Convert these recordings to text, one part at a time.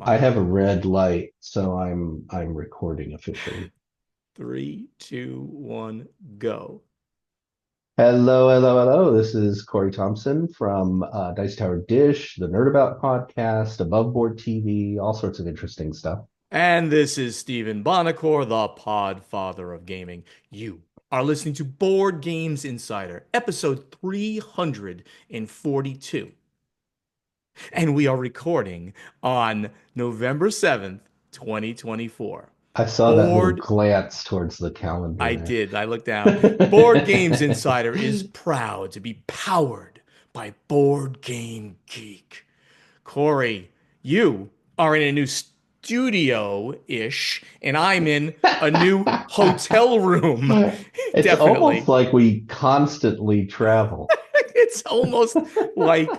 I Smiley. have a red light, so I'm recording officially. Three, two, one, go. Hello, hello, hello. This is Corey Thompson from Dice Tower Dish, the Nerd About podcast, Above Board TV, all sorts of interesting stuff. And this is Stephen Bonacore, the Podfather of gaming. You are listening to Board Games Insider, episode 342. And we are recording on November 7th, 2024. I saw that little Board, glance towards the calendar I there. did, I looked down. Board Games Insider is proud to be powered by Board Game Geek. Corey, you are in a new studio-ish, and I'm in a new hotel room. It's almost Definitely. like we constantly travel. It's almost like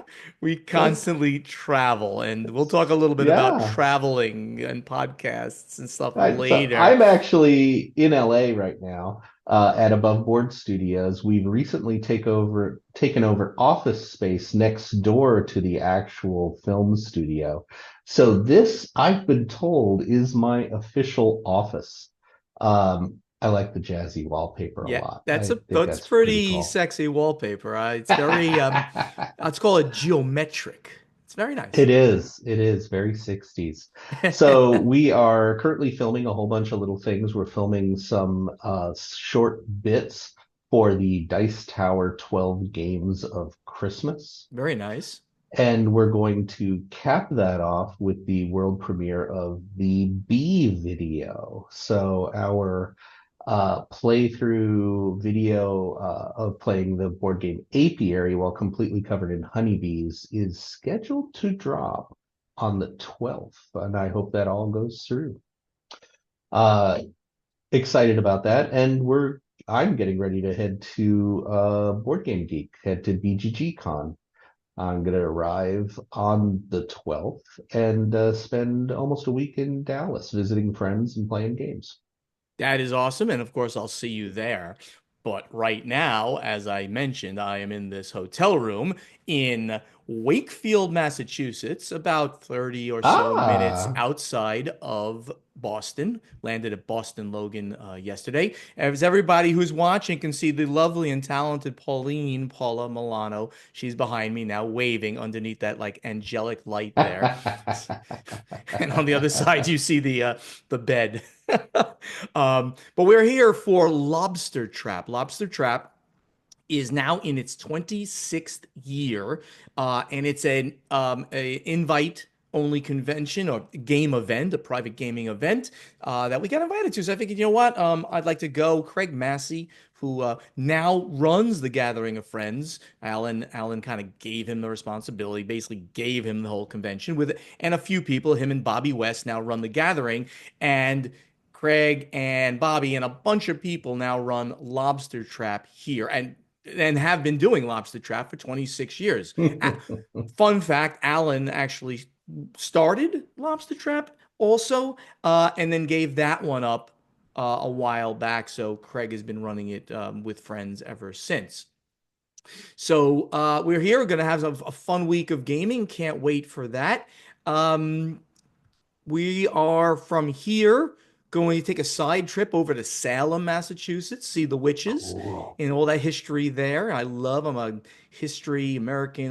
we constantly travel, and we'll talk a little bit about Yeah. traveling and podcasts and stuff So later. I'm actually in LA right now at Above Board Studios. We've recently taken over office space next door to the actual film studio. So this, I've been told, is my official office. I like the jazzy wallpaper a Yeah, lot. that's I a think that's that's pretty pretty cool. sexy wallpaper. It's very let's call it geometric. It's very nice. It is. It is very 60s. So we are currently filming a whole bunch of little things. We're filming some short bits for the Dice Tower 12 Games of Christmas. Very nice. And we're going to cap that off with the world premiere of the B video. So our playthrough video of playing the board game Apiary while completely covered in honeybees is scheduled to drop on the 12th, and I hope that all goes through. Uh, Excited about that, and I'm getting ready to head to Board Game Geek, head to BGG Con. I'm going to arrive on the 12th and spend almost a week in Dallas visiting friends and playing games. That is awesome. And of course, I'll see you there. But right now, as I mentioned, I am in this hotel room in Wakefield, Massachusetts, about 30 or so minutes Ah, outside of Boston. Landed at Boston Logan yesterday. As everybody who's watching can see, the lovely and talented Paula Milano, she's behind me now, waving underneath that like angelic light there. And on the other side, you see the bed. But we're here for Lobster Trap. Lobster Trap is now in its 26th year, and it's an a invite only convention or game event, a private gaming event that we got invited to. So I figured, you know what, I'd like to go. Craig Massey, who now runs the Gathering of Friends, Alan kind of gave him the responsibility, basically gave him the whole convention with it, and a few people. Him and Bobby West now run the Gathering, and Craig and Bobby and a bunch of people now run Lobster Trap here, and have been doing Lobster Trap for 26 years. Fun fact, Alan actually started Lobster Trap also, and then gave that one up a while back. So Craig has been running it with friends ever since. So we're here. We're going to have a fun week of gaming. Can't wait for that. Um, we are from here going to take a side trip over to Salem, Massachusetts, see the witches cool. and all that history there. I'm a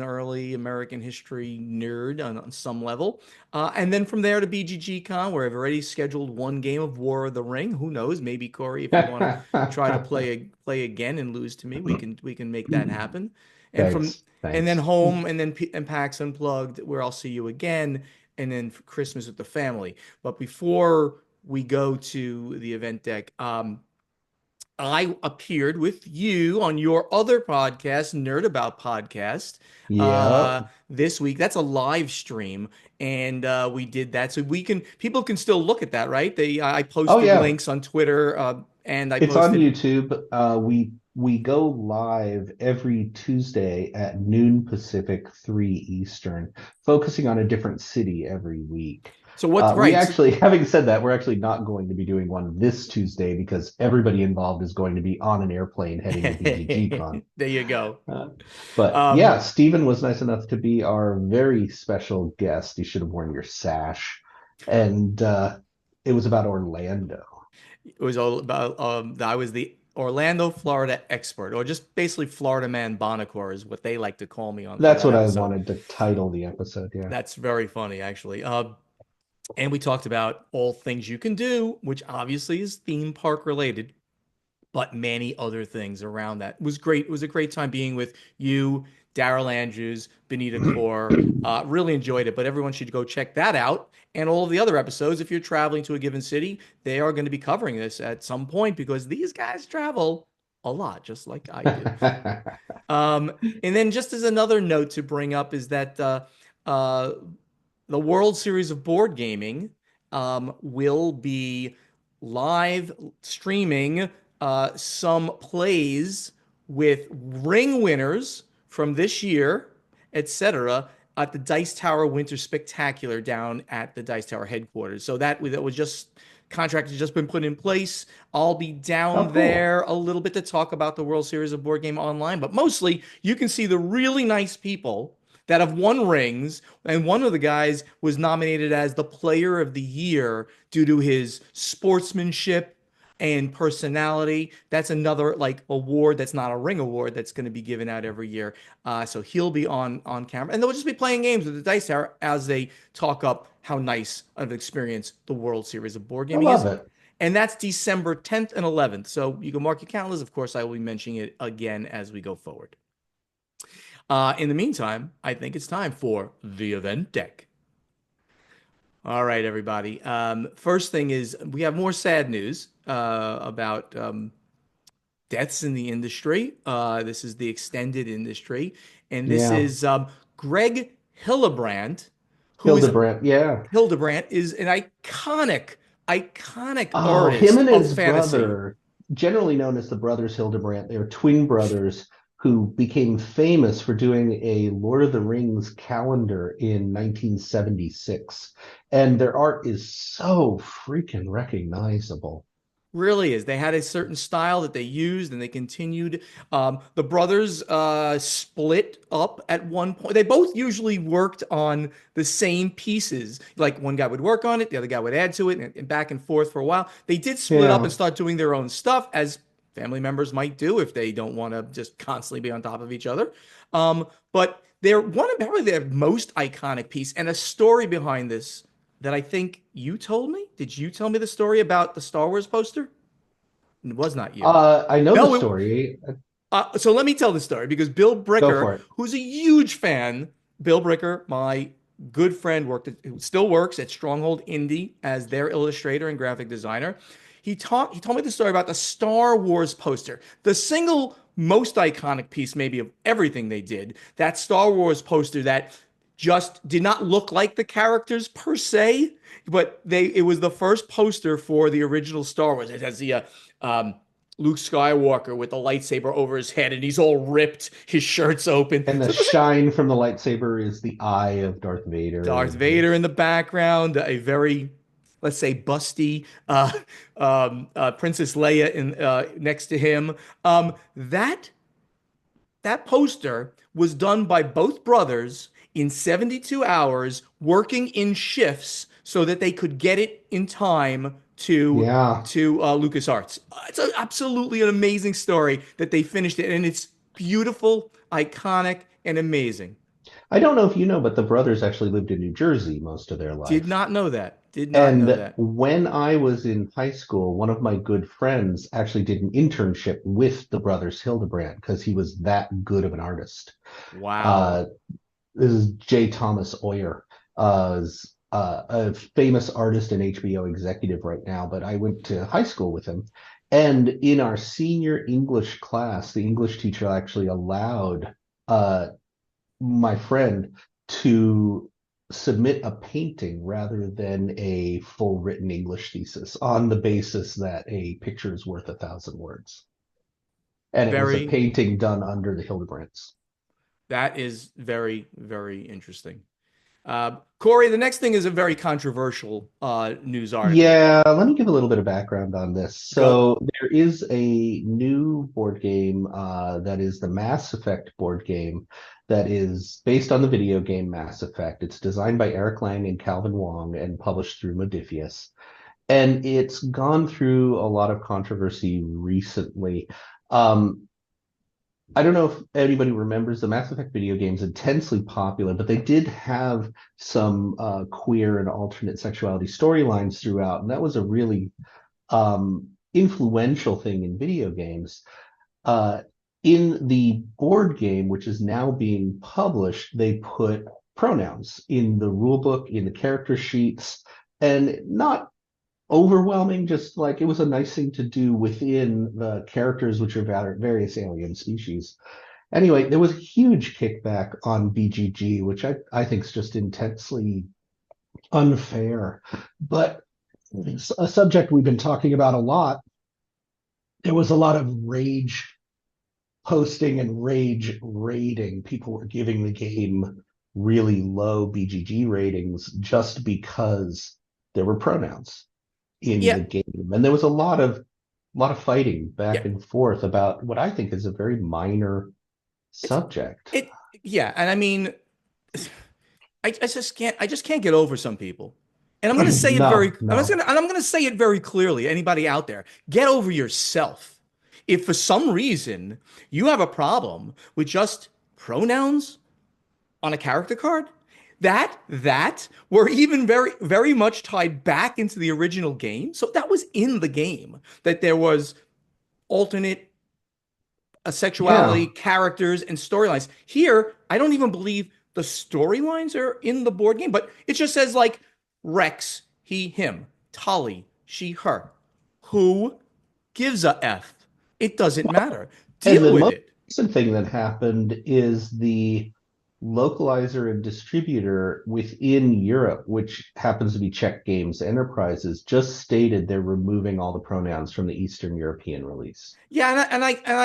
early American history nerd on some level. And then from there to BGG Con, where I've already scheduled one game of War of the Ring. Who knows? Maybe Corey, if you want to try to play again and lose to me, we can make that happen. And from Thanks, and then thanks. home and then and PAX Unplugged, where I'll see you again, and then for Christmas with the family. But before we go to the event deck, I appeared with you on your other podcast, Nerd About Podcast, Yep. this week. That's a live stream, and we did that, so people can still look at that, right? I Oh posted yeah, links on Twitter, and I it's on posted. YouTube. We go live every Tuesday at noon Pacific, 3 Eastern, focusing on a different city every week. So what? We Right? So, actually, having said that, we're actually not going to be doing one this Tuesday because everybody involved is going to be on an airplane heading to BGG Con. there you go. Uh, but Um, yeah, Stephen was nice enough to be our very special guest. You should have worn your sash. and it was about Orlando. It was all about I was the Orlando, Florida expert, or just basically Florida Man Bonacore is what they like to call me on for That's that what I episode. wanted to title the episode. Yeah. That's very funny, actually. And we talked about all things you can do, which obviously is theme park related, but many other things around that. It was great. It was a great time being with you, Daryl Andrews, Benita Core. Really enjoyed it, but everyone should go check that out. And all of the other episodes, if you're traveling to a given city, they are going to be covering this at some point because these guys travel a lot, just like I do. Um, and then just as another note to bring up is that uh, the World Series of Board Gaming will be live streaming some plays with ring winners from this year, etc., at the Dice Tower Winter Spectacular down at the Dice Tower headquarters. So that was just contract has just been put in place. I'll be Oh, down cool. there a little bit to talk about the World Series of Board Game Online, but mostly you can see the really nice people that have won rings. And one of the guys was nominated as the Player of the Year due to his sportsmanship and personality. That's another like award that's not a ring award that's going to be given out every year. So he'll be on camera, and they'll just be playing games with the Dice Tower as they talk up how nice of an experience the World Series of Board I Gaming love is. it. And that's December 10th and 11th. So you can mark your calendars. Of course, I will be mentioning it again as we go forward. In the meantime, I think it's time for the event deck. All right, everybody. First thing is we have more sad news about deaths in the industry. This is the extended industry, and this Yeah. is Greg Hildebrandt, who is Hildebrandt. Yeah. Hildebrandt is an iconic Oh, him artist and of his fantasy. brother, generally known as the brothers Hildebrandt, they're twin brothers who became famous for doing a Lord of the Rings calendar in 1976. And their art is so freaking recognizable. Really is. They had a certain style that they used and they continued. The brothers split up at one point. They both usually worked on the same pieces. Like one guy would work on it, the other guy would add to it, and back and forth for a while. They did split up Yeah. and start doing their own stuff, as family members might do if they don't want to just constantly be on top of each other. But they're one of probably their most iconic piece and a story behind this that I think you told me. Did you tell me the story about the Star Wars poster? It was not you. I know the No, story. so let me tell the story because Bill Go Bricker, for it. who's a huge fan, Bill Bricker, my good friend, who still works at Stronghold Indie as their illustrator and graphic designer. He told me the story about the Star Wars poster, the single most iconic piece maybe of everything they did. That Star Wars poster that just did not look like the characters per se, but it was the first poster for the original Star Wars. It has the um, Luke Skywalker with the lightsaber over his head, and he's all ripped, his shirt's open. And the So there's shine from the lightsaber is the eye of Darth Darth Vader. Vader in the background, a very, let's say, busty Princess Leia in next to him. That poster was done by both brothers in 72 hours, working in shifts so that they could get it in time to Yeah. LucasArts. Absolutely an amazing story that they finished it, and it's beautiful, iconic, and amazing. I don't know if you know, but the brothers actually lived in New Jersey most of their Did life. not know that. Did not know And that. when I was in high school, one of my good friends actually did an internship with the brothers Hildebrandt because he was that good of an artist. Wow. Uh, this is J. Thomas Oer, a famous artist and HBO executive right now, but I went to high school with him. And in our senior English class, the English teacher actually allowed uh, my friend to submit a painting rather than a full written English thesis on the basis that a picture is worth 1,000 words. And it was a Very, painting done under the Hildebrandts. that is very, very interesting. Corey, the next thing is a very controversial news article. Yeah, let me give a little bit of background on this. Go. So there is a new board game that is the Mass Effect board game that is based on the video game Mass Effect. It's designed by Eric Lang and Calvin Wong and published through Modiphius. And it's gone through a lot of controversy recently. Um, I don't know if anybody remembers the Mass Effect video games, intensely popular, but they did have some queer and alternate sexuality storylines throughout, and that was a really influential thing in video games. Uh, in the board game, which is now being published, they put pronouns in the rule book, in the character sheets, and not overwhelming, just like it was a nice thing to do within the characters, which are various alien species. Anyway, there was a huge kickback on BGG, which I think is just intensely unfair. But it's a subject we've been talking about a lot. There was a lot of rage posting and rage rating. People were giving the game really low BGG ratings just because there were pronouns in Yeah, the game. And there was a lot of fighting yeah. back and forth about what I think is a very minor It's subject. it. Yeah, and I mean, I just can't get over some people. And I'm going to say it very, No, no. I'm going to say it very clearly. Anybody out there, get over yourself. If for some reason you have a problem with just pronouns on a character card, that were even very much tied back into the original game. So that was in the game that there was alternate sexuality, Yeah. characters, and storylines. Here, I don't even believe the storylines are in the board game, but it just says like Rex, he, him, Tali, she, her. Who gives a F? It doesn't matter. And Deal the with most it. recent thing that happened is the localizer and distributor within Europe, which happens to be Czech Games Enterprises, just stated they're removing all the pronouns from the Eastern European release. Yeah,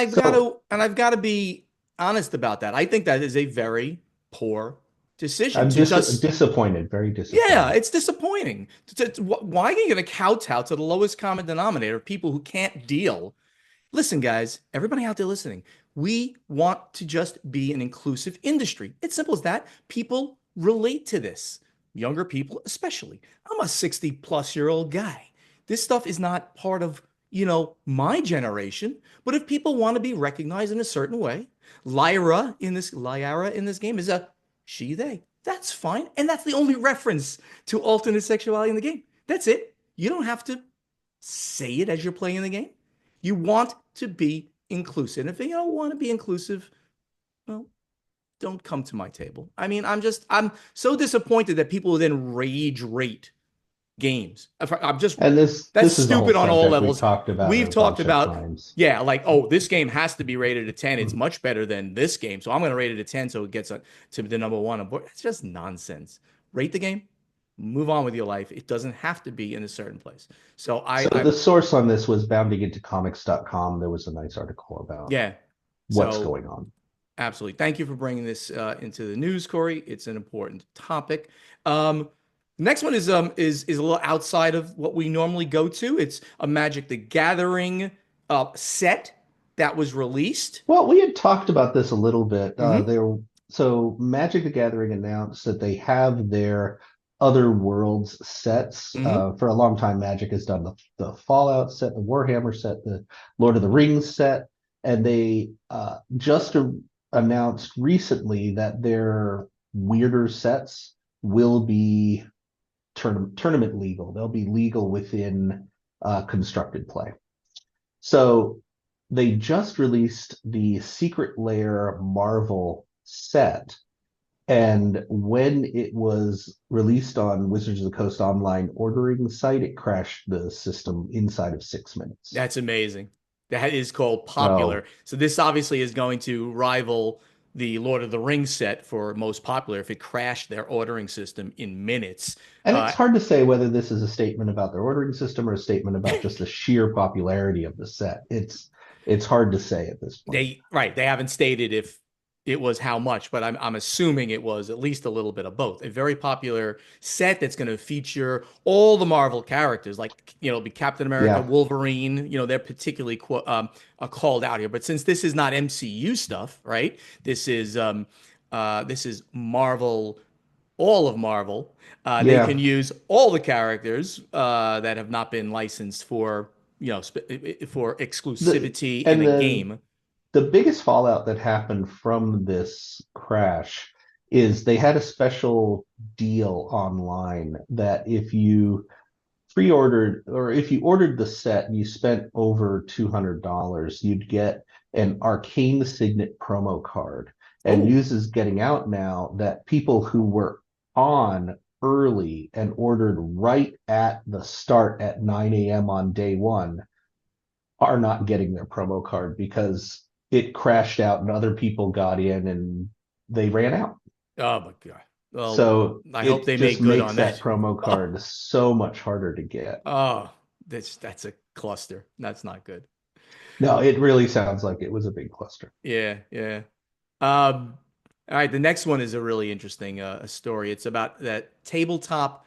So I've got to be honest about that. I think that is a very poor decision I'm to just disappointed, very yeah, disappointed. it's disappointing. Why are you going to kowtow to the lowest common denominator of people who can't deal? Listen, guys, everybody out there listening, we want to just be an inclusive industry. It's simple as that. People relate to this, younger people especially. I'm a 60 plus year old guy. This stuff is not part of, my generation, but if people want to be recognized in a certain way, Lyra in this game is a she, they. That's fine. And that's the only reference to alternate sexuality in the game. That's it. You don't have to say it as you're playing the game. You want to be inclusive. And if you don't want to be inclusive, well, don't come to my table. I mean, I'm so disappointed that people then rage rate games. I'm just, And that's this is a whole stupid on all subject we've levels. talked about We've a talked bunch of about, times. yeah, like, oh, this game has to be rated a 10. It's much better than this game. So I'm going to rate it a 10 so it gets to the number one on board. It's just nonsense. Rate the game, move on with your life. It doesn't have to be in a certain place. So So the source on this was bounding into comics.com. There was a nice article about yeah. what's So going on. absolutely. Thank you for bringing this into the news, Corey. It's an important topic. Next one is a little outside of what we normally go to. It's a Magic the Gathering set that was released. Well, we had talked about this a little bit. Hmm. So Magic the Gathering announced that they have their other worlds sets. Hmm. For a long time, Magic has done the Fallout set, the Warhammer set, the Lord of the Rings set, and they just announced recently that their weirder sets will be tournament legal. They'll be legal within constructed play. So they just released the Secret Lair Marvel set. And when it was released on Wizards of the Coast online ordering site, it crashed the system inside of 6 minutes. That's amazing. That is called popular. So, So this obviously is going to rival the Lord of the Rings set for most popular if it crashed their ordering system in minutes. and it's hard to say whether this is a statement about their ordering system or a statement about just the sheer popularity of the set. It's hard to say at this point. They haven't stated if it was how much, but I'm assuming it was at least a little bit of both. A very popular set that's going to feature all the Marvel characters, like it'll be Captain America, Yeah, Wolverine. They're particularly called out here. But since this is not MCU stuff, right? This is Marvel, all of Marvel. They can yeah. use all the characters that have not been licensed for for The exclusivity in and a then game. the biggest fallout that happened from this crash is they had a special deal online that if you pre-ordered or if you ordered the set and you spent over $200, you'd get an Arcane Signate promo card. And Oh, news is getting out now that people who were on early and ordered right at the start at 9 a.m. on day one are not getting their promo card because it crashed out and other people got in and they ran out. oh my God. Well, So I hope it they just make good makes on that that. promo Oh, card so much harder to get. oh, that's a cluster. That's not good. No, it really sounds like it was a big cluster. Yeah, yeah. Um, all right, the next one is a really interesting story. It's about that tabletop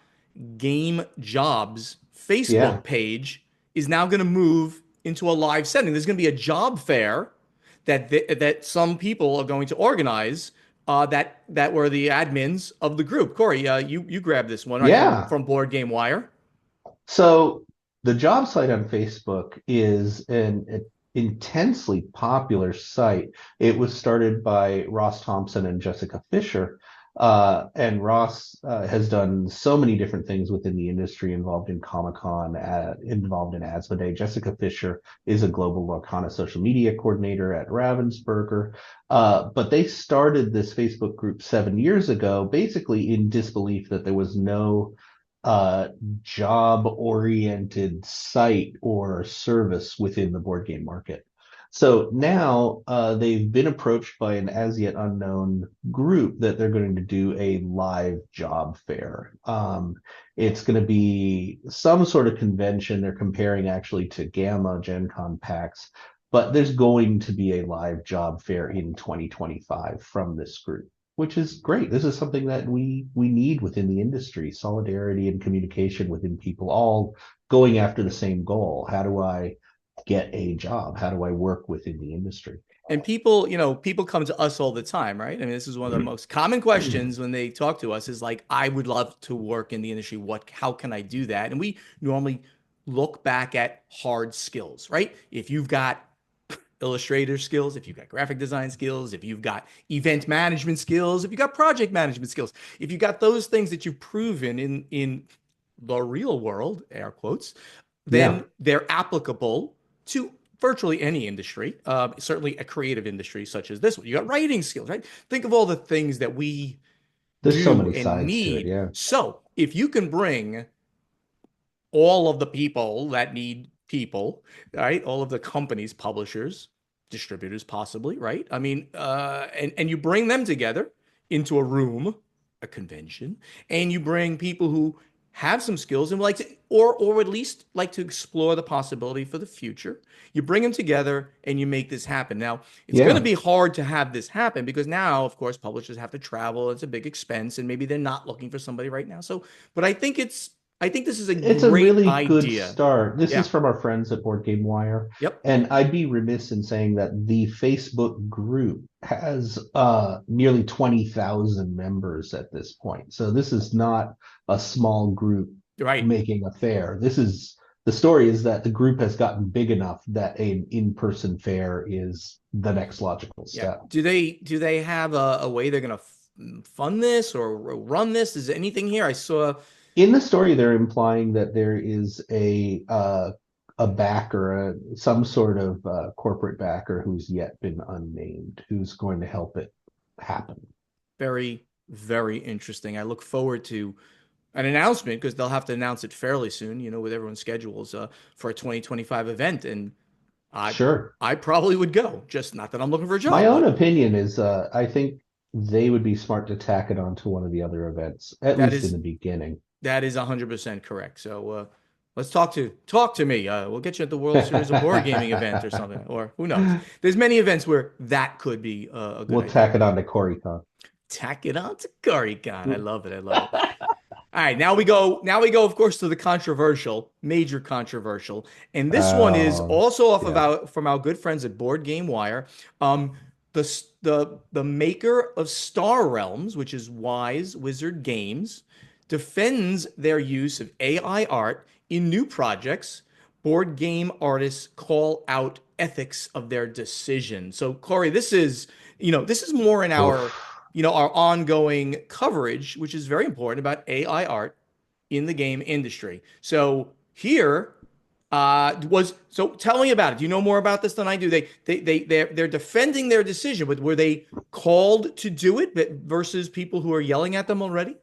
game jobs Facebook Yeah. page is now going to move into a live setting. There's going to be a job fair that some people are going to organize. That were the admins of the group. Corey, you grabbed this one right from Yeah. from Board Game Wire. So the job site on Facebook is an intensely popular site. It was started by Ross Thompson and Jessica Fisher. And Ross has done so many different things within the industry, involved in Comic-Con, involved in Asmodee. Jessica Fisher is a global Lorcana social media coordinator at Ravensburger. But they started this Facebook group 7 years ago, basically in disbelief that there was no uh, job oriented site or service within the board game market. So now they've been approached by an as yet unknown group that they're going to do a live job fair. It's going to be some sort of convention. They're comparing actually to Gamma Gen Con PAX, but there's going to be a live job fair in 2025 from this group, which is great. This is something that we need within the industry, solidarity and communication within people all going after the same goal. How do I get a job? How do I work within the industry? And people come to us all the time, right? I mean, this is one of the most common questions when they talk to us is like, I would love to work in the industry. How can I do that? And we normally look back at hard skills, right? If you've got illustrator skills, if you've got graphic design skills, if you've got event management skills, if you've got project management skills, if you've got those things that you've proven in the real world, air quotes, then Yeah, they're applicable to virtually any industry, certainly a creative industry such as this one. You got writing skills, right? Think of all the things that we there's so do many and sides to it. need. Yeah, So if you can bring all of the people that need people, right? All of the companies, publishers, distributors, possibly, right? I mean, and you bring them together into a room, a convention, and you bring people who have some skills and like to, or at least like to explore the possibility for the future. You bring them together and you make this happen. Now, it's going to yeah. be hard to have this happen because now, of course, publishers have to travel. It's a big expense, and maybe they're not looking for somebody right now. So, but I think this is a It's a great really good idea. start. This Yeah. is from our friends at Board Game Wire. Yep. And I'd be remiss in saying that the Facebook group has nearly 20,000 members at this point. So this is not a small group Right. making a fair. The story is that the group has gotten big enough that an in-person fair is the next logical Yeah. step. Do they have a way they're gonna fund this or run this? Is there anything here? I saw. In the story, they're implying that there is a backer, some sort of corporate backer who's yet been unnamed, who's going to help it happen. Very, very interesting. I look forward to an announcement because they'll have to announce it fairly soon, with everyone's schedules for a 2025 event. And I Sure. I probably would go. Just not that I'm looking for a My job, own but opinion is I think they would be smart to tack it onto one of the other events, at that least in is the beginning. that is 100% correct. So Let's talk to me. We'll get you at the World Series of Wargaming event or something, or who knows. There's many events where that could be a good We'll idea. tack it on to CoreyCon. Tack it on to Garigon. I love it. I love it. All right, now we go. Now we go, of course, to the controversial, major controversial, and this one is Oh, also off of yeah. our from our good friends at Board Game Wire. The maker of Star Realms, which is Wise Wizard Games, defends their use of AI art in new projects. Board game artists call out ethics of their decision. So, Corey, this is more in our Oof. our ongoing coverage, which is very important about AI art in the game industry. So here was so tell me about it. Do you know more about this than I do? They're defending their decision, but were they called to do it versus people who are yelling at them already?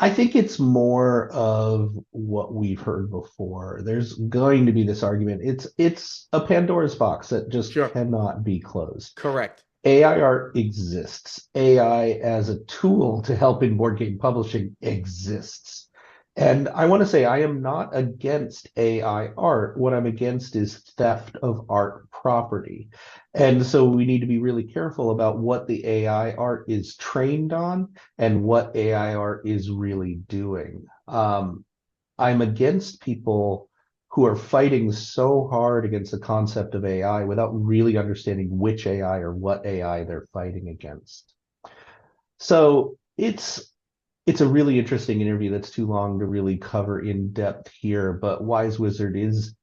I think it's more of what we've heard before. There's going to be this argument. It's a Pandora's box that just Sure. cannot be closed. Correct. AI art exists. AI as a tool to help in board game publishing exists. And I want to say I am not against AI art. What I'm against is theft of art property. And so we need to be really careful about what the AI art is trained on and what AI art is really doing. I'm against people who are fighting so hard against the concept of AI without really understanding which AI or what AI they're fighting against. So it's a really interesting interview that's too long to really cover in depth here, but Wise Wizard is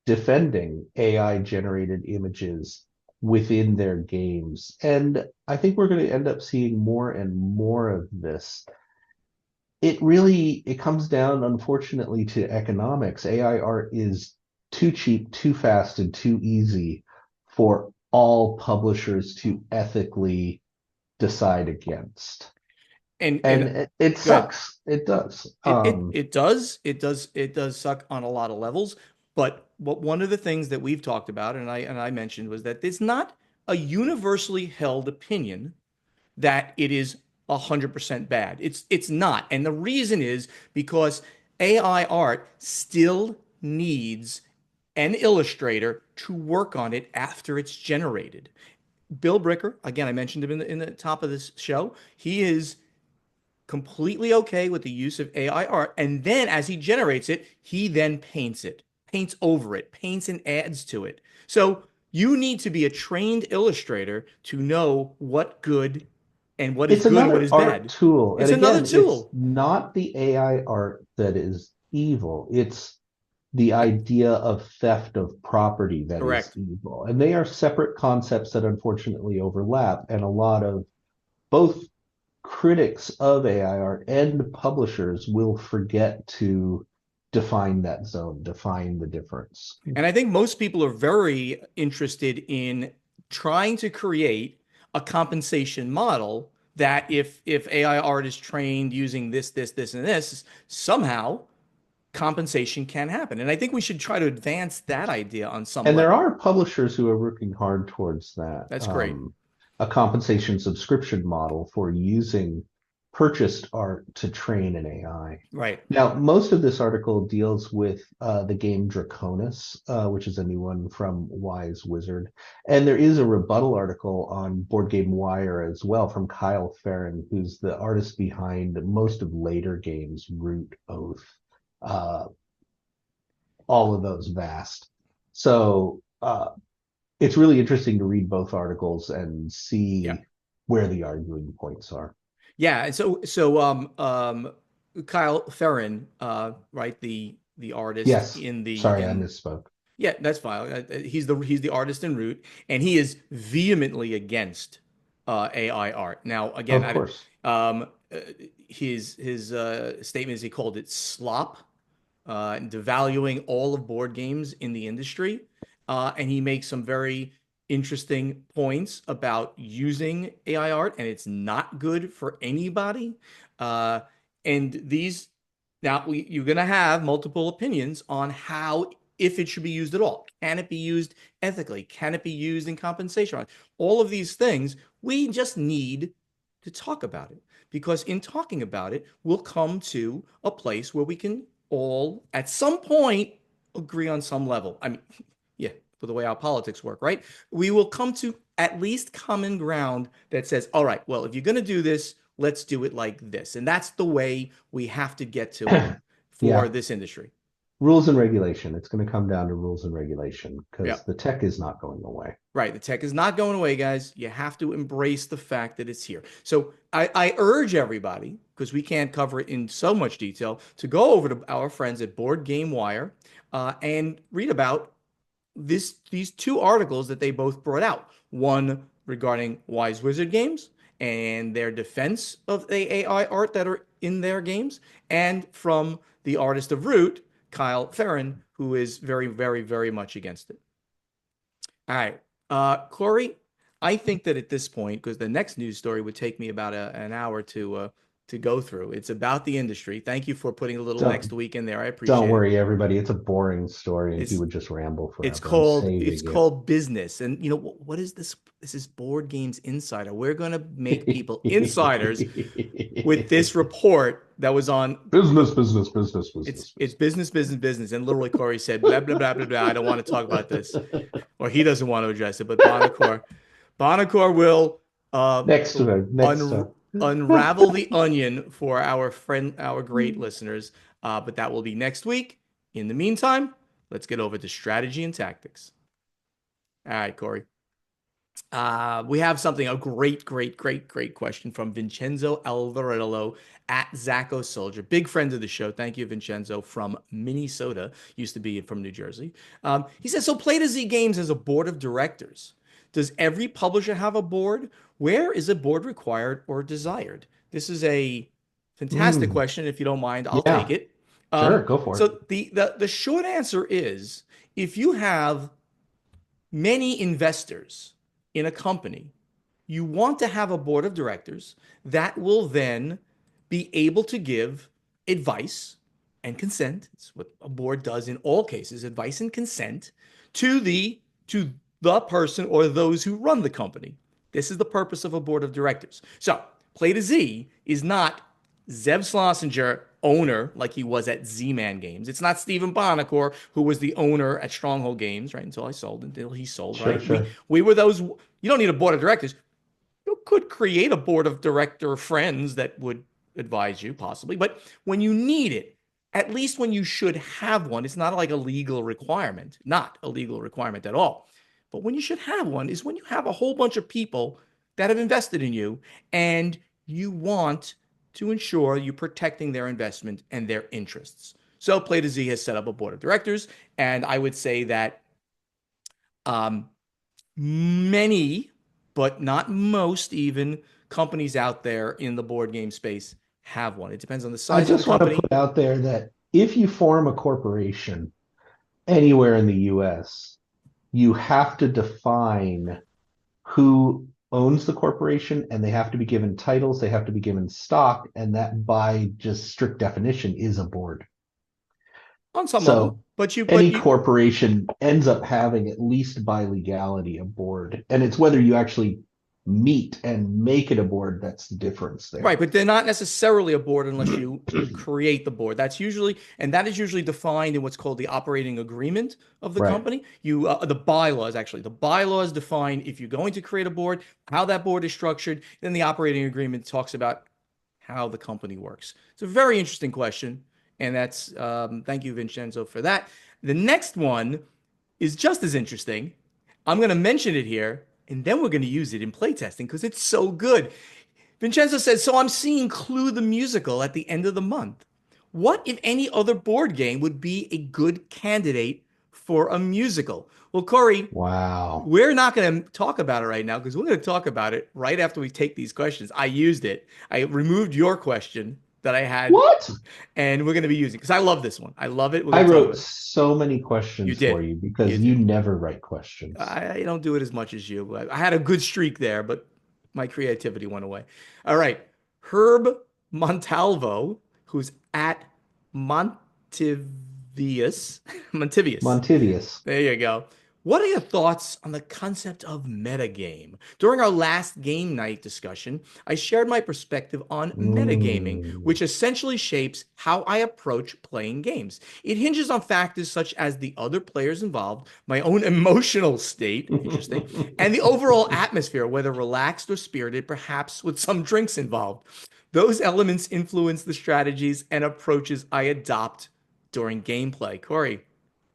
defending AI generated images within their games. And I think we're going to end up seeing more and more of this. It comes down, unfortunately, to economics. AI art is too cheap, too fast, and too easy for all publishers to ethically decide against. And And it good. sucks. It does. It does suck on a lot of levels. But what one of the things that we've talked about and I mentioned was that it's not a universally held opinion that it is 100% bad. It's not. And the reason is because AI art still needs an illustrator to work on it after it's generated. Bill Bricker, again, I mentioned him in the top of this show. He is completely okay with the use of AI art. And then as he generates it, he then paints it, paints over it, paints and adds to it. So you need to be a trained illustrator to know what good and what is It's good and what another is art bad. tool. It's And another again, it's tool. not the AI art that is evil. It's the Yeah, idea of theft of property that is correct. evil. And they are separate concepts that unfortunately overlap. And a lot of both critics of AI art and publishers will forget to define that zone, define the difference. And I think most people are very interested in trying to create a compensation model that if AI art is trained using this, and this, somehow compensation can happen. And I think we should try to advance that idea on some And there level. are publishers who are working hard towards that. That's great. A compensation subscription model for using purchased art to train an AI. Right. Now, most of this article deals with the game Draconis, which is a new one from Wise Wizard. And there is a rebuttal article on Board Game Wire as well from Kyle Ferrin, who's the artist behind most of later games, Root, Oath, uh, all of those vast. So it's really interesting to read both articles and Yeah. see where the arguing points are. Yeah. And so Kyle Ferrin, right, the artist Yes, in the sorry, I in misspoke. yeah, that's fine. He's the artist in Root, and he is vehemently against AI art. Now, again, Of course. his statement is he called it slop, devaluing all of board games in the industry. And he makes some very interesting points about using AI art, and it's not good for anybody. Uh, and these now you're going to have multiple opinions on how if it should be used at all. Can it be used ethically? Can it be used in compensation? All of these things, we just need to talk about it because in talking about it, we'll come to a place where we can all at some point agree on some level. I mean, yeah, for the way our politics work, right? We will come to at least common ground that says, all right, well, if you're going to do this, let's do it like this. And that's the way we have to get to it for Yeah. this industry. Rules and regulation. It's going to come down to rules and regulation Yeah. because the tech is not going away. Right. The tech is not going away, guys. You have to embrace the fact that it's here. So I urge everybody, because we can't cover it in so much detail, to go over to our friends at Board Game Wire and read about these two articles that they both brought out. One regarding Wise Wizard games and their defense of the AI art that are in their games, and from the artist of Root, Kyle Ferrin, who is very, very, very much against it. All right. Corey, I think that at this point, because the next news story would take me about an hour to go through. It's about the industry. Thank you for putting a little next Don't week in there. I don't appreciate it. worry, everybody. It's a boring story, and he It's would just ramble it's forever. I'm called it's saving called business. And you know what is this? This is Board Games Insider. We're gonna make people insiders with it. this report that was on. Business, business, business, It's business, it's business, business, business. And literally Corey said blah blah blah blah blah. I don't want to talk about this, business. or he doesn't want to address it. But Bonacor will Next to next. un, unravel the onion for our friend, our great listeners. But that will be next week. In the meantime, let's get over to strategy and tactics. All right, Corey. We have something, a great, great, great, great question from Vincenzo Alvarello at Zacco Soldier. Big friend of the show. Thank you, Vincenzo, from Minnesota. Used to be from New Jersey. He says, so Play to Z Games has a board of directors. Does every publisher have a board? Where is a board required or desired? This is a fantastic Mm, question. If you don't mind, I'll take yeah, it. sure, go for it. So the short answer is if you have many investors in a company, you want to have a board of directors that will then be able to give advice and consent. It's what a board does in all cases, advice and consent to the person or those who run the company. This is the purpose of a board of directors. So Play to Z is not Zev Schlesinger, owner, like he was at Z-Man Games. It's not Stephen Bonacor, who was the owner at Stronghold Games, right? Until he sold, Sure, right? We sure. we were those. You don't need a board of directors. You could create a board of director friends that would advise you, possibly. But when you need it, at least when you should have one, it's not like a legal requirement, not a legal requirement at all. But when you should have one is when you have a whole bunch of people that have invested in you and you want to ensure you're protecting their investment and their interests. So Play to Z has set up a board of directors, and I would say that um, many, but not most, even companies out there in the board game space have one. It depends on the I size of the just want to company. put out there that if you form a corporation anywhere in the US, you have to define who owns the corporation and they have to be given titles, they have to be given stock, and that by just strict definition is a board. On some level, So but you, but any you, corporation ends up having at least by legality a board. And it's whether you actually meet and make it a board that's the difference right, there. but they're not necessarily a board unless you create the board. That is usually defined in what's called the operating agreement of the Right. company. The bylaws, actually, the bylaws define if you're going to create a board, how that board is structured. Then the operating agreement talks about how the company works. It's a very interesting question. And that's, thank you, Vincenzo, for that. The next one is just as interesting. I'm going to mention it here, and then we're going to use it in playtesting because it's so good. Vincenzo says, so I'm seeing Clue the musical at the end of the month. What, if any, other board game would be a good candidate for a musical? Well, Corey, Wow. we're not going to talk about it right now because we're going to talk about it right after we take these questions. I used it. I removed your question that I had, What? and we're going to be using because I love this one. I love it. We're I going to talk wrote about it. so many You questions for did. you You because you did. never write questions. I don't do it as much as you. I had a good streak there, but my creativity went away. All right. Herb Montalvo, who's at Montivius. Montivius. Montivious. There you go. What are your thoughts on the concept of metagame? During our last game night discussion, I shared my perspective on metagaming, Mm. which essentially shapes how I approach playing games. It hinges on factors such as the other players involved, my own emotional state, interesting, and the overall atmosphere, whether relaxed or spirited, perhaps with some drinks involved. Those elements influence the strategies and approaches I adopt during gameplay. Corey,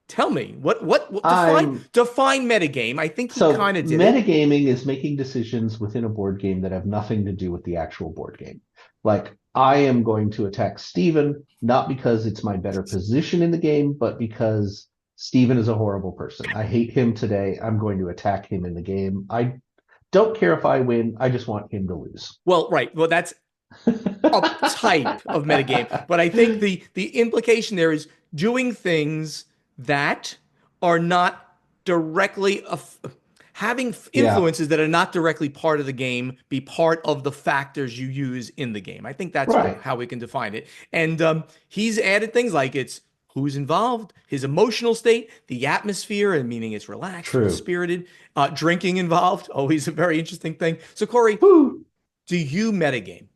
tell me what I'm define metagame. I think he So kind of did it. metagaming is making decisions within a board game that have nothing to do with the actual board game. Like I am going to attack Steven, not because it's my better position in the game, but because Steven is a horrible person. I hate him today. I'm going to attack him in the game. I don't care if I win. I just want him to lose. Well, right. Well, that's a type of metagame, but I think the implication there is doing things that are not directly having Yeah, influences that are not directly part of the game be part of the factors you use in the game. I think that's right. how we can define it. And he's added things like it's who's involved, his emotional state, the atmosphere, and meaning it's relaxed or True. spirited, drinking involved, always a very interesting thing. So, Corey, Whew. do you metagame?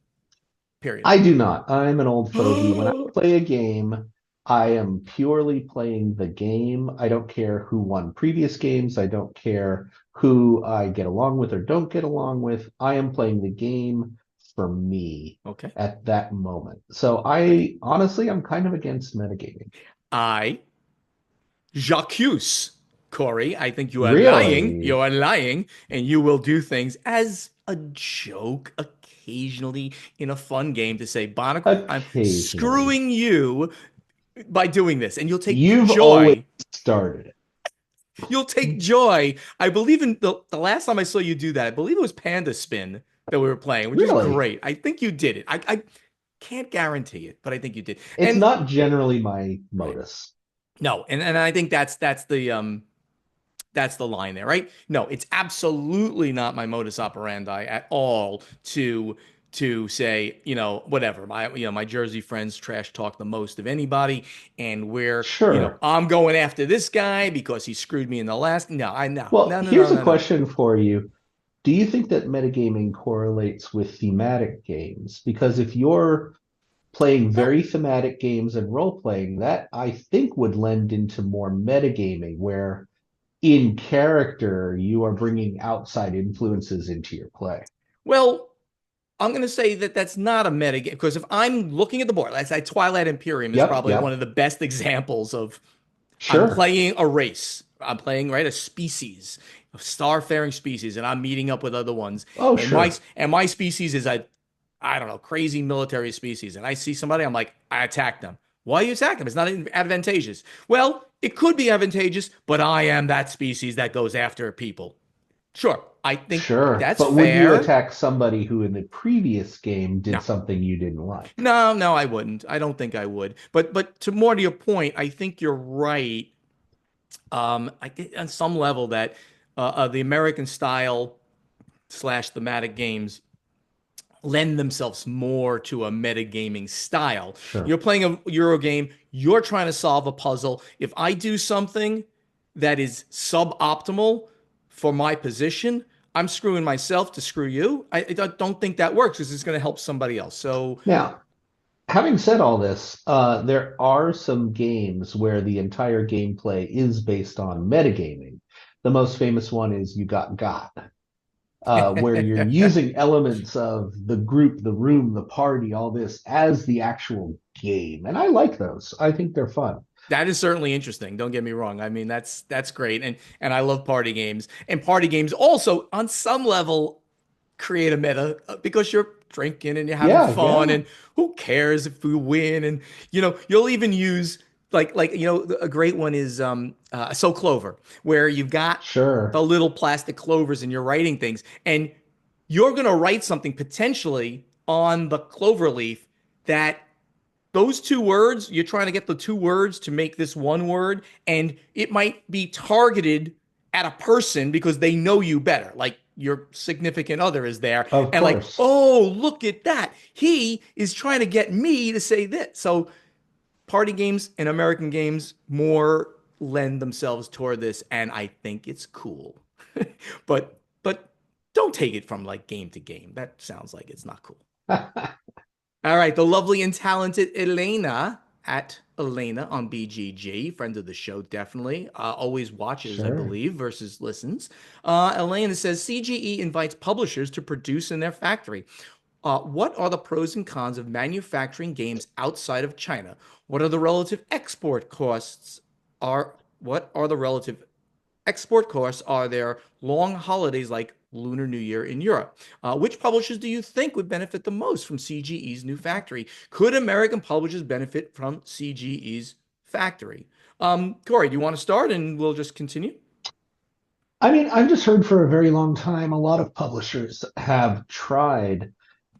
Period. I do not. I'm an old fogey. When I play a game, I am purely playing the game. I don't care who won previous games. I don't care who I get along with or don't get along with. I am playing the game for me Okay. at that moment. So Okay. I honestly, I'm kind of against metagaming. I j'accuse, Corey. I think you are lying. You Really? are lying, and you will do things as a joke occasionally in a fun game to say, Barnacle, I'm Occasionally. screwing you by doing this, and you'll take You've always joy. started You'll take it. joy. I believe in the last time I saw you do that, I believe it was Panda Spin that we were playing, which is Really? great. I think you did it. I can't guarantee it, but I think you did. It's And not generally my right. modus. No, and I think that's the line there, right? No, it's absolutely not my modus operandi at all to say, whatever. My Jersey friends trash talk the most of anybody, and Sure. I'm going after this guy because he screwed me in the last. No, I no, Well, no, no, no, here's a no, no. question for you. Do you think that metagaming correlates with thematic games? Because if you're playing Well, very thematic games and role playing, that I think would lend into more metagaming, where in character you are bringing outside influences into your play. well, I'm going to say that that's not a meta game because if I'm looking at the board, let's say Twilight Imperium is Yep, probably one yep. of the best examples of I'm Sure. playing a race. I'm playing right a species, a starfaring species, and I'm meeting up with other ones. Oh, And my sure. and my species is a I don't know crazy military species. And I see somebody, I'm like I attack them. Why you attack them? It's not advantageous. Well, it could be advantageous, but I am that species that goes after people. Sure, I think Sure. that's But would you fair. attack somebody who in the previous game did No, something you didn't like? no, no, I wouldn't. I don't think I would. But to more to your point, I think you're right. I get on some level that the American style slash thematic games lend themselves more to a metagaming style. You're Sure. playing a Euro game, you're trying to solve a puzzle. If I do something that is suboptimal for my position, I'm screwing myself to screw you. I don't think that works because it's going to help somebody else. So, Now, having said all this, there are some games where the entire gameplay is based on metagaming. The most famous one is You Got, where you're using elements of the group, the room, the party, all this as the actual game. And I like those. I think they're fun. that is certainly interesting. Don't get me wrong. I mean, that's great, and I love party games. And party games also, on some level, create a meta because you're drinking and you're having Yeah, fun, yeah, and who cares if we win? And you'll even use a great one is So Clover, where you've got the sure. little plastic clovers and you're writing things, and you're gonna write something potentially on the clover leaf that those two words, you're trying to get the two words to make this one word, and it might be targeted at a person because they know you better. Like your significant other is there, Of and like, course. oh, look at that. He is trying to get me to say this. So, party games and American games more lend themselves toward this, and I think it's cool. But don't take it from like game to game. That sounds like it's not cool. All right, the lovely and talented Elena at Elena on BGG, friend of the show, definitely. Always watches, I Sure. believe, versus listens. Elena says CGE invites publishers to produce in their factory. What are the pros and cons of manufacturing games outside of China? What are the relative export costs? What are the relative export costs are there long holidays like Lunar New Year in Europe? Which publishers do you think would benefit the most from CGE's new factory? Could American publishers benefit from CGE's factory? Corey, do you want to start and we'll just continue? I mean, I've just heard for a very long time a lot of publishers have tried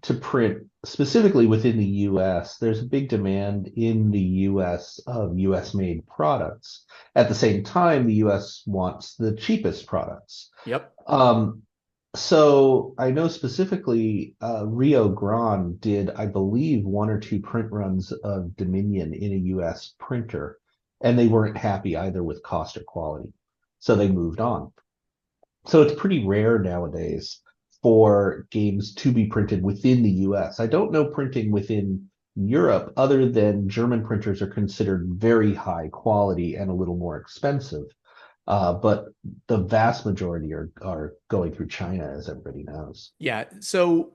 to print specifically within the US. There's a big demand in the US of US made products. At the same time, the US wants the cheapest products. Yep. Um, so I know specifically Rio Grande did, I believe, one or two print runs of Dominion in a US printer, and they weren't happy either with cost or quality. So they moved on. So it's pretty rare nowadays for games to be printed within the US. I don't know printing within Europe, other than German printers are considered very high quality and a little more expensive. But the vast majority are going through China, as everybody knows. Yeah. So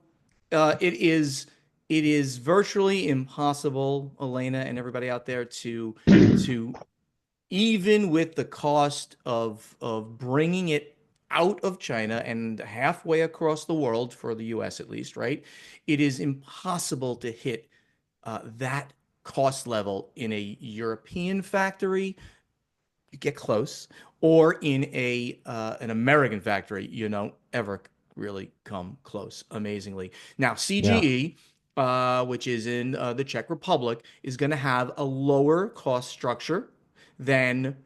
it is virtually impossible, Elena and everybody out there, to even with the cost of bringing it out of China and halfway across the world for the US at least, right? It is impossible to hit that cost level in a European factory. You get close, or in a an American factory, you don't ever really come close. Amazingly, now Yeah. CGE, which is in the Czech Republic, is going to have a lower cost structure than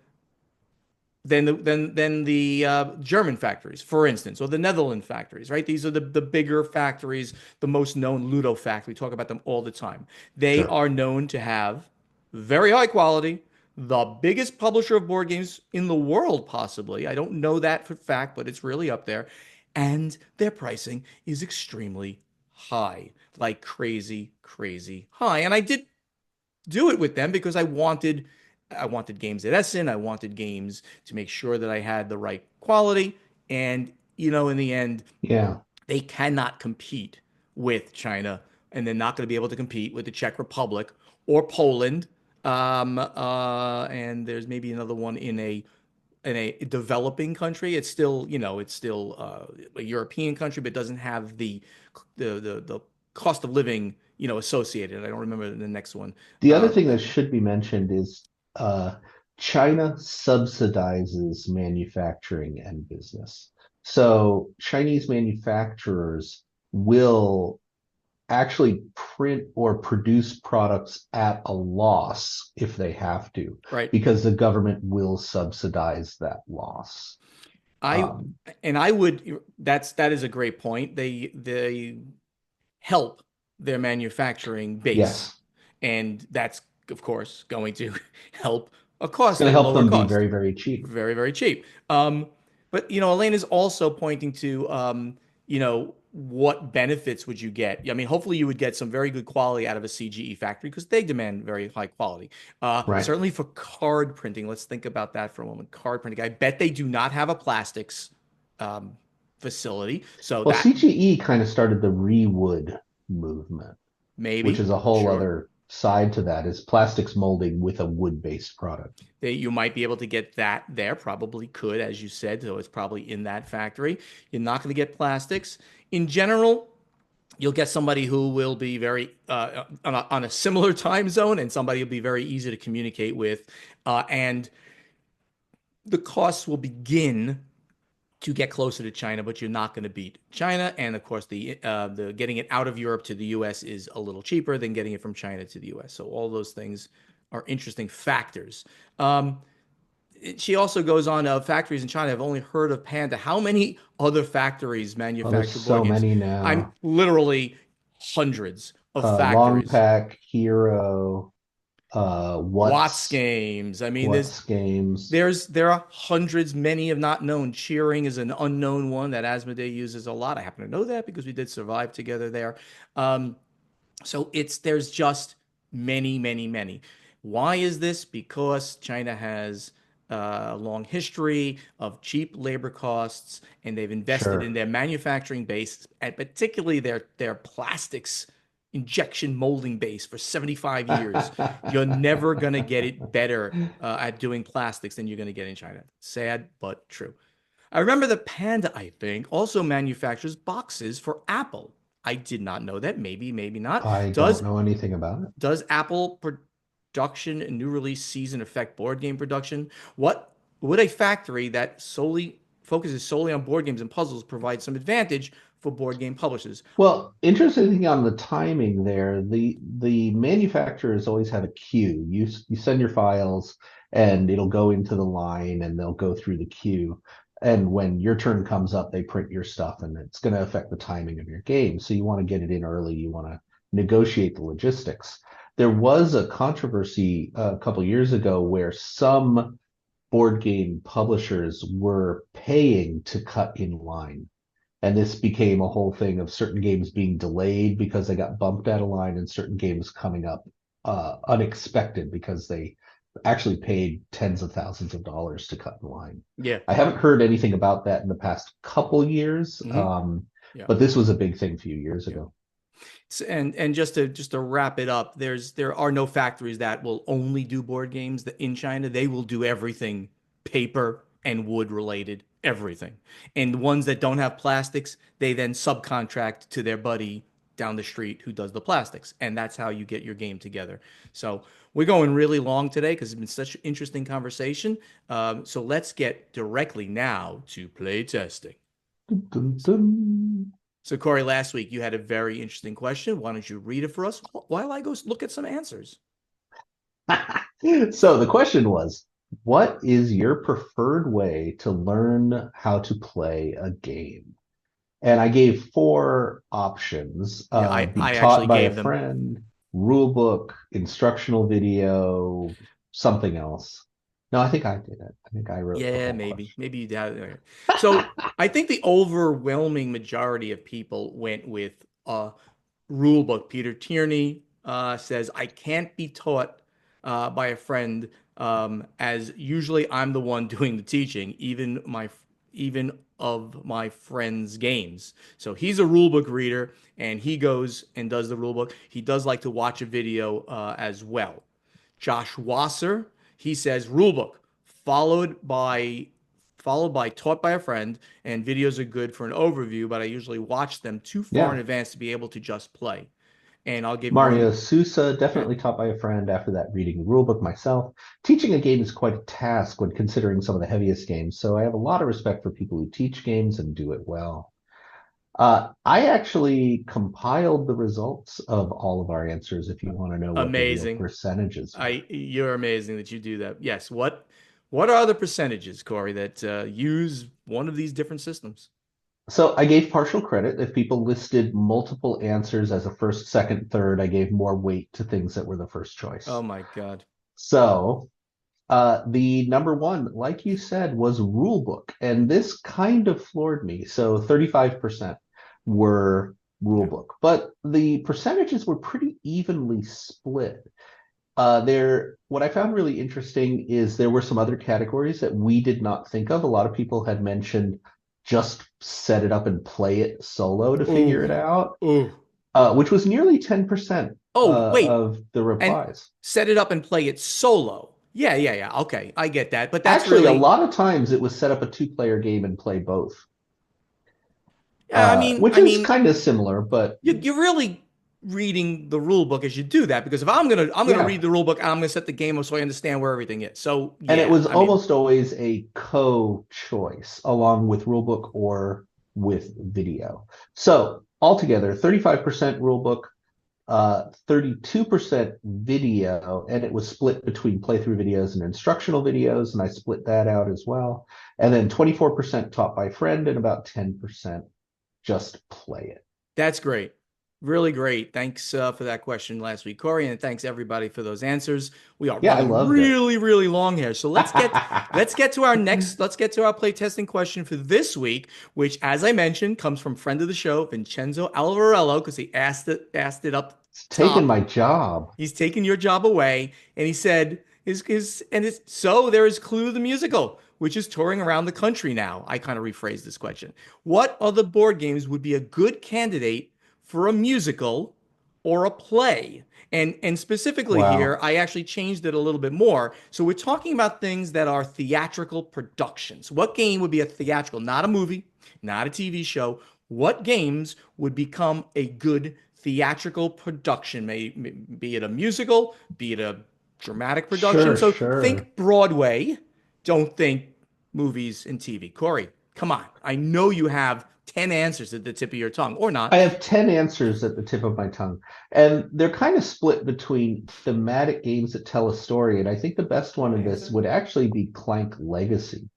than the German factories, for instance, or the Netherlands factories, right? These are the bigger factories, the most known Ludo factory. We talk about them all the time. They Sure. are known to have very high quality, the biggest publisher of board games in the world, possibly. I don't know that for fact, but it's really up there. And their pricing is extremely high, like crazy, crazy high. And I did do it with them because I wanted games at Essen. I wanted games to make sure that I had the right quality. And in the end, Yeah. they cannot compete with China, and they're not going to be able to compete with the Czech Republic or Poland. And there's maybe another one in a developing country. It's still a European country, but doesn't have the cost of living associated. I don't remember the next one. The other Uh, thing that should be mentioned is uh, China subsidizes manufacturing and business. So Chinese manufacturers will actually print or produce products at a loss if they have to, right. because the government will subsidize that loss. I Um, and I would that is a great point. They help their manufacturing base, yes, and that's of course going to help it's cost going to a help lower them be cost. very, very cheap. Very, very cheap. But Elaine is also pointing to what benefits would you get? I mean, hopefully you would get some very good quality out of a CGE factory because they demand very high quality. Right. Certainly for card printing, let's think about that for a moment. Card printing, I bet they do not have a plastics um, facility, so Well, that CGE kind of started the rewood movement, which maybe is a whole sure. other side to that, is plastics molding with a wood-based product. You might be able to get that there, probably could, as you said, so it's probably in that factory. You're not going to get plastics. In general, you'll get somebody who will be very on a similar time zone, and somebody will be very easy to communicate with. And the costs will begin to get closer to China, but you're not going to beat China. And of course, the getting it out of Europe to the U.S. is a little cheaper than getting it from China to the U.S. So all those things are interesting factors. Um, she also goes on, factories in China. I've only heard of Panda. How many other factories Oh, there's manufacture board so games? many I'm now. literally hundreds of Long factories. Pack, Hero. Watts games. I mean, What's games. there are hundreds, many have not known. Cheering is an unknown one that Asmodee uses a lot. I happen to know that because we did survive together there. Um, so there's just many, many, many. Why is this? Because China has a long history of cheap labor costs, and they've invested in Sure. their manufacturing base, and particularly their plastics injection molding base for 75 years. You're never going to get it better at doing plastics than you're going to get in China. Sad, but true. I remember the Panda, I think, also manufactures boxes for Apple. I did not know that. Maybe, maybe not. I don't Does know anything about it. does Apple production and new release season affect board game production? What would a factory that solely focuses solely on board games and puzzles provide some advantage for board game publishers? Well, interesting thing on the timing there, the manufacturers always have a queue. You send your files and it'll go into the line and they'll go through the queue. And when your turn comes up, they print your stuff and it's going to affect the timing of your game. So you want to get it in early. You want to negotiate the logistics. There was a controversy a couple years ago where some board game publishers were paying to cut in line. And this became a whole thing of certain games being delayed because they got bumped out of line and certain games coming up unexpected because they actually paid tens of thousands of dollars to cut in line. Yeah. I haven't heard anything about that in the past couple years, Mm-hmm. Yeah. but this was a big thing a few years ago. And just to wrap it up, there are no factories that will only do board games in China. They will do everything paper and wood related, everything. And the ones that don't have plastics, they then subcontract to their buddy down the street who does the plastics. And that's how you get your game together. So we're going really long today because it's been such an interesting conversation. So let's get directly now to play testing. Dun, dun, dun. So, Corey, last week you had a very interesting question. Why don't you read it for us while I go look at some answers? So the question was, what is your preferred way to learn how to play a game? And I gave four options. Yeah, Be I taught actually by a gave them. friend, rule book, instructional video, something else. No, I think I did it. I think I wrote the Yeah, whole maybe. question. Maybe you did. So I think the overwhelming majority of people went with rule book. Peter Tierney says, I can't be taught by a friend, as usually I'm the one doing the teaching, even of my friends' games. So he's a rule book reader and he goes and does the rule book. He does like to watch a video as well. Josh Wasser, he says rulebook followed by taught by a friend, and videos are good for an overview, but I usually watch them too far in Yeah. advance to be able to just play. And I'll give Mario one. Sousa, Yeah, definitely taught by a friend after that reading the rulebook myself. Teaching a game is quite a task when considering some of the heaviest games, so I have a lot of respect for people who teach games and do it well. I actually compiled the results of all of our answers if you want to know what the real amazing. percentages were. You're amazing that you do that. Yes. What are the percentages, Corey, that use one of these different systems? So I gave partial credit. If people listed multiple answers as a first, second, third, I gave more weight to things that were the first Oh choice. my God. So the number one, like you said, was rulebook. And this kind of floored me. So 35% were Yeah. rulebook, but the percentages were pretty evenly split. What I found really interesting is there were some other categories that we did not think of. A lot of people had mentioned just set it up and play it solo to Oh, figure it out, oh, which was nearly 10% oh, wait. of the And replies. set it up and play it solo. Yeah, yeah, yeah. Okay, I get that. But that's Actually, a really, lot of times it was set up a two-player game and play both, yeah, I mean, which I is mean, kind of similar, but you're really reading the rule book as you do that because if I'm gonna yeah. read the rule book, I'm gonna set the game up so I understand where everything is. So And it yeah, was I mean, almost always a co-choice along with rulebook or with video. So altogether, 35% rulebook, 32% video, and it was split between playthrough videos and instructional videos, and I split that out as well. And then 24% taught by friend and about 10% just play it. that's great. Really great. Thanks for that question last week, Corey, and thanks everybody for those answers. We are Yeah, I running loved it. really, really long here. So let's get to our next let's get to our play testing question for this week, which, as I mentioned, comes from friend of the show, Vincenzo Alvarello, because he asked it up It's taking top. my job. He's taking your job away, and he said his and it's so there is Clue the musical, which is touring around the country now. I kind of rephrased this question. What other board games would be a good candidate for a musical or a play? And specifically here, Wow. I actually changed it a little bit more. So we're talking about things that are theatrical productions. What game would be a theatrical, not a movie, not a TV show? What games would become a good theatrical production, be it a musical, be it a dramatic production? Sure, So sure. think Broadway, don't think movies and TV. Corey, come on. I know you have 10 answers at the tip of your tongue, or I not. have 10 answers at the tip of my tongue, and they're kind of split between thematic games that tell a story. And I think the best one of this would actually be Clank Legacy.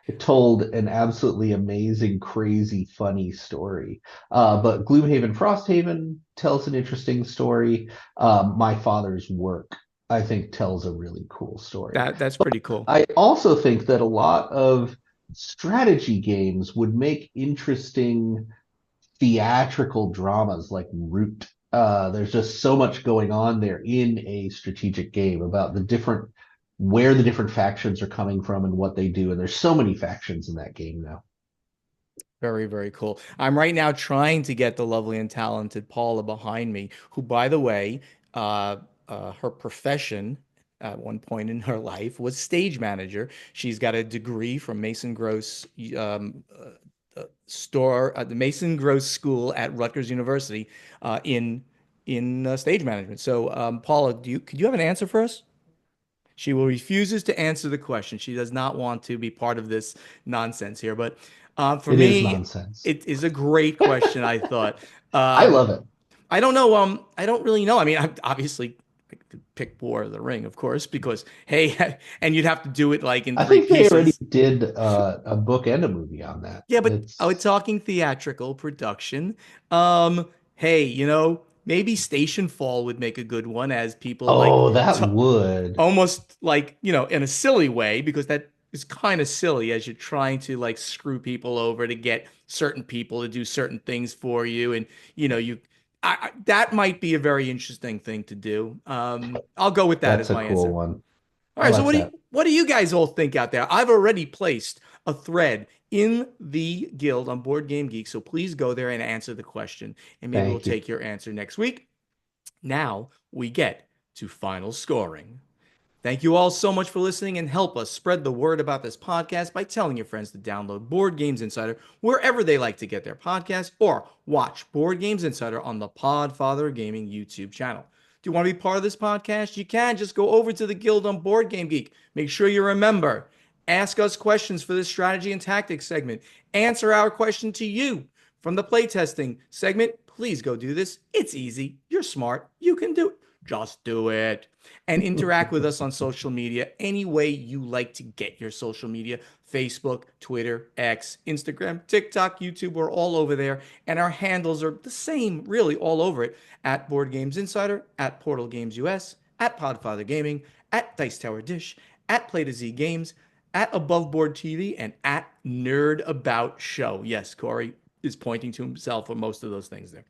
It told an absolutely amazing, crazy, funny story. But Gloomhaven Frosthaven tells an interesting story. My Father's Work, I think, tells a really cool story. That's pretty cool. I also think that a lot of strategy games would make interesting theatrical dramas like Root. There's just so much going on there in a strategic game about the different where the different factions are coming from and what they do. And there's so many factions in that game now. Very, very cool. I'm right now trying to get the lovely and talented Paula behind me, who, by the way, her profession at one point in her life was stage manager. She's got a degree from Mason Gross the Mason Gross School at Rutgers University in stage management. So, Paula, could you have an answer for us? She will refuses to answer the question. She does not want to be part of this nonsense here. But for It is me, nonsense. it is a great question, I thought. I Um, love it. I don't know. I don't really know. I mean, I obviously I could pick War of the Ring, of course, because hey, and you'd have to do it like in I three think they already pieces. did a book and a movie on that. Yeah, but I was It's talking theatrical production. Hey, maybe Station Fall would make a good one, as people like oh, that to would. almost like, in a silly way, because that is kind of silly as you're trying to like screw people over to get certain people to do certain things for you. And, you, that might be a very interesting thing to do. I'll go with that That's as a my cool answer. one. All I right. So like that. what do you guys all think out there? I've already placed a thread in the guild on Board Game Geek. So please go there and answer the question. And maybe we'll Thank you. take your answer next week. Now we get to final scoring. Thank you all so much for listening, and help us spread the word about this podcast by telling your friends to download Board Games Insider wherever they like to get their podcasts, or watch Board Games Insider on the Podfather Gaming YouTube channel. Do you want to be part of this podcast? You can just go over to the Guild on Board Game Geek. Make sure you remember, ask us questions for this strategy and tactics segment. Answer our question to you from the playtesting segment. Please go do this. It's easy. You're smart. You can do it. Just do it. And interact with us on social media any way you like to get your social media: Facebook, Twitter, X, Instagram, TikTok, YouTube. We're all over there. And our handles are the same, really, all over it: at Board Games Insider, at Portal Games US, at Podfather Gaming, at Dice Tower Dish, at Play to Z Games, at Above Board TV, and at Nerd About Show. Yes, Corey is pointing to himself for most of those things there.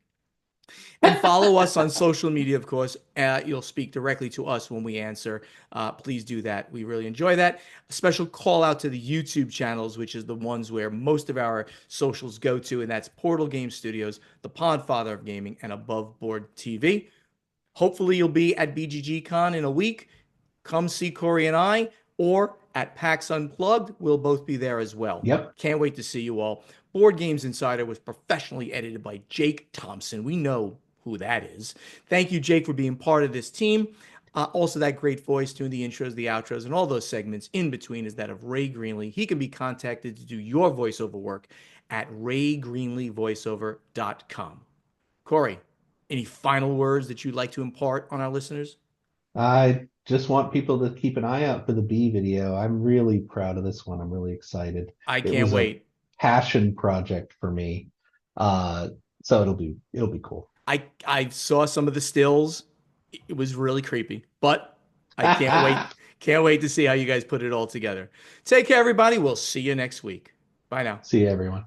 And follow us on social media, of course. You'll speak directly to us when we answer. Please do that. We really enjoy that. A special call out to the YouTube channels, which is the ones where most of our socials go to, and that's Portal Game Studios, the Podfather of Gaming, and Above Board TV. Hopefully, you'll be at BGG Con in a week. Come see Corey and I, or at PAX Unplugged. We'll both be there as well. Yep. Can't wait to see you all. Board Games Insider was professionally edited by Jake Thompson. We know who that is. Thank you, Jake, for being part of this team. Also, that great voice doing the intros, the outros, and all those segments in between is that of Ray Greenlee. He can be contacted to do your voiceover work at raygreenleevoiceover.com. Corey, any final words that you'd like to impart on our listeners? I just want people to keep an eye out for the B video. I'm really proud of this one. I'm really excited. I It can't was a wait. passion project for me. Uh, so it'll be cool. I saw some of the stills. It was really creepy, but I can't wait. Can't wait to see how you guys put it all together. Take care, everybody. We'll see you next week. Bye now. See you, everyone.